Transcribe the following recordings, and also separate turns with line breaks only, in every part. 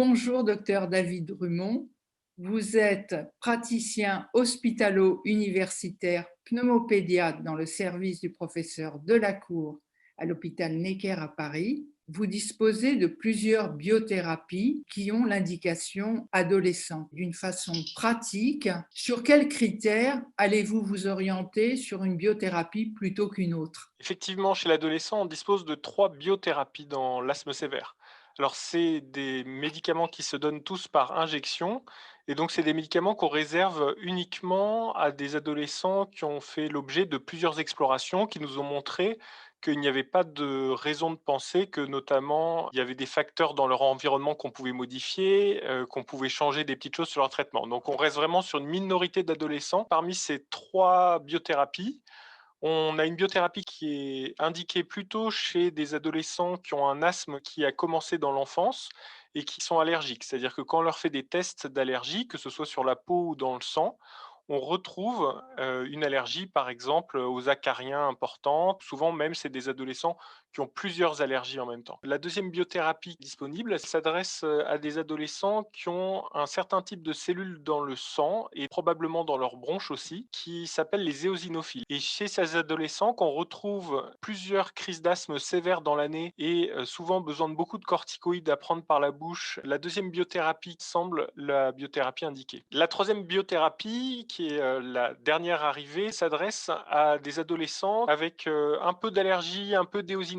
Bonjour, docteur David Drummond. Vous êtes praticien hospitalo-universitaire pneumopédiatre dans le service du professeur Delacour à l'hôpital Necker à Paris. Vous disposez de plusieurs biothérapies qui ont l'indication adolescent. D'une façon pratique, sur quels critères allez-vous vous orienter sur une biothérapie plutôt qu'une autre?
Effectivement, chez l'adolescent, on dispose de 3 biothérapies dans l'asthme sévère. Alors, c'est des médicaments qui se donnent tous par injection et donc c'est des médicaments qu'on réserve uniquement à des adolescents qui ont fait l'objet de plusieurs explorations, qui nous ont montré qu'il n'y avait pas de raison de penser que, notamment, il y avait des facteurs dans leur environnement qu'on pouvait modifier, qu'on pouvait changer des petites choses sur leur traitement. Donc on reste vraiment sur une minorité d'adolescents. Parmi ces 3 biothérapies, on a une biothérapie qui est indiquée plutôt chez des adolescents qui ont un asthme qui a commencé dans l'enfance et qui sont allergiques. C'est-à-dire que quand on leur fait des tests d'allergie, que ce soit sur la peau ou dans le sang, on retrouve, une allergie, par exemple, aux acariens importantes. Souvent même, c'est des adolescents qui ont plusieurs allergies en même temps. La deuxième biothérapie disponible, elle s'adresse, à des adolescents qui ont un certain type de cellules dans le sang et probablement dans leurs bronches aussi, qui s'appellent les éosinophiles. Et chez ces adolescents qu'on retrouve plusieurs crises d'asthme sévères dans l'année et souvent besoin de beaucoup de corticoïdes à prendre par la bouche, la deuxième biothérapie semble la biothérapie indiquée. La troisième biothérapie, qui est la dernière arrivée, s'adresse à des adolescents avec un peu d'allergie, un peu d'éosinophiles,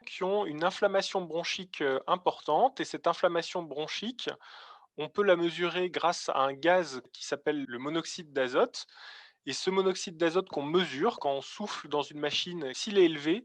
qui ont une inflammation bronchique importante. Et cette inflammation bronchique, on peut la mesurer grâce à un gaz qui s'appelle le monoxyde d'azote. Et ce monoxyde d'azote qu'on mesure quand on souffle dans une machine, s'il est élevé,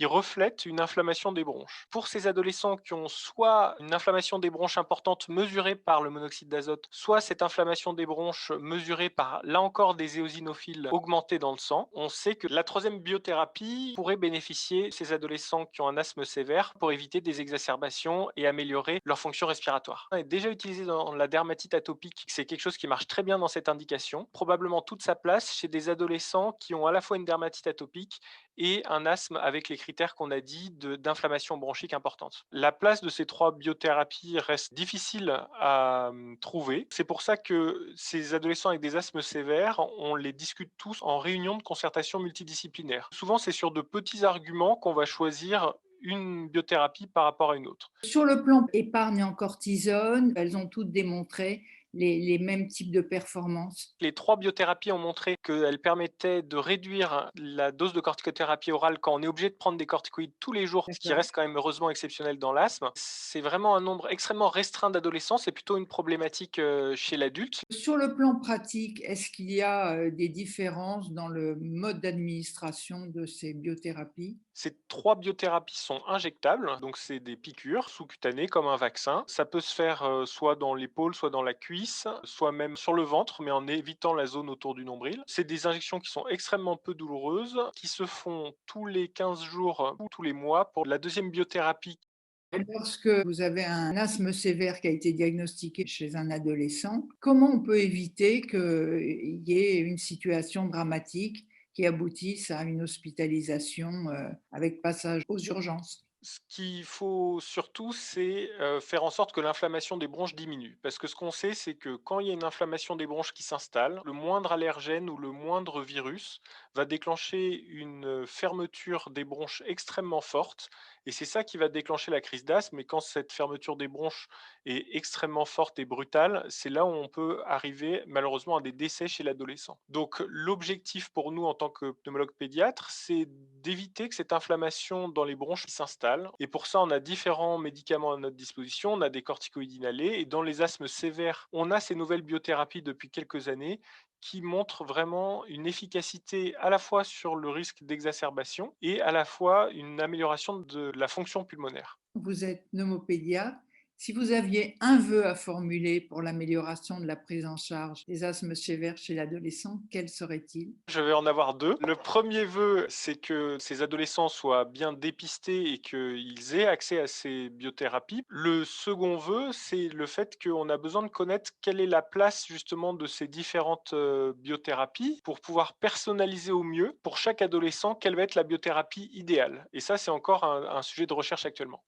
il reflète une inflammation des bronches. Pour ces adolescents qui ont soit une inflammation des bronches importante mesurée par le monoxyde d'azote, soit cette inflammation des bronches mesurée par, là encore, des éosinophiles augmentés dans le sang, on sait que la troisième biothérapie pourrait bénéficier ces adolescents qui ont un asthme sévère pour éviter des exacerbations et améliorer leur fonction respiratoire. Elle est déjà utilisée dans la dermatite atopique, c'est quelque chose qui marche très bien dans cette indication, probablement toute sa place chez des adolescents qui ont à la fois une dermatite atopique et un asthme avec les critères qu'on a dit d'inflammation bronchique importante. La place de ces 3 biothérapies reste difficile à trouver. C'est pour ça que ces adolescents avec des asthmes sévères, on les discute tous en réunion de concertation multidisciplinaire. Souvent, c'est sur de petits arguments qu'on va choisir une biothérapie par rapport à une autre.
Sur le plan épargne en cortisone, elles ont toutes démontré les mêmes types de performances.
Les 3 biothérapies ont montré qu'elles permettaient de réduire la dose de corticothérapie orale quand on est obligé de prendre des corticoïdes tous les jours, ce qui
D'accord.
reste quand même heureusement exceptionnel dans l'asthme. C'est vraiment un nombre extrêmement restreint d'adolescents, c'est plutôt une problématique, chez l'adulte.
Sur le plan pratique, est-ce qu'il y a des différences dans le mode d'administration de ces biothérapies?
Ces 3 biothérapies sont injectables, donc c'est des piqûres sous-cutanées comme un vaccin. Ça peut se faire, soit dans l'épaule, soit dans la cuisse, soit même sur le ventre, mais en évitant la zone autour du nombril. C'est des injections qui sont extrêmement peu douloureuses, qui se font tous les 15 jours ou tous les mois. Pour la deuxième biothérapie,
Lorsque vous avez un asthme sévère qui a été diagnostiqué chez un adolescent, comment on peut éviter qu'il y ait une situation dramatique qui aboutisse à une hospitalisation avec passage aux urgences?
ce qu'il faut surtout, c'est, faire en sorte que l'inflammation des bronches diminue. Parce que ce qu'on sait, c'est que quand il y a une inflammation des bronches qui s'installe, le moindre allergène ou le moindre virus va déclencher une fermeture des bronches extrêmement forte et c'est ça qui va déclencher la crise d'asthme et quand cette fermeture des bronches est extrêmement forte et brutale, c'est là où on peut arriver malheureusement à des décès chez l'adolescent. Donc l'objectif pour nous en tant que pneumologue pédiatre, c'est d'éviter que cette inflammation dans les bronches s'installe et pour ça, on a différents médicaments à notre disposition. On a des corticoïdes inhalés et dans les asthmes sévères, on a ces nouvelles biothérapies depuis quelques années qui montrent vraiment une efficacité à la fois sur le risque d'exacerbation et à la fois une amélioration de la fonction pulmonaire.
Vous êtes pneumopédiatre. Si vous aviez un vœu à formuler pour l'amélioration de la prise en charge des asthmes sévères chez l'adolescent, quel serait-il?
Je vais en avoir 2. Le premier vœu, c'est que ces adolescents soient bien dépistés et qu'ils aient accès à ces biothérapies. Le second vœu, c'est le fait qu'on a besoin de connaître quelle est la place justement de ces différentes, biothérapies pour pouvoir personnaliser au mieux, pour chaque adolescent, quelle va être la biothérapie idéale et ça, c'est encore un sujet de recherche actuellement.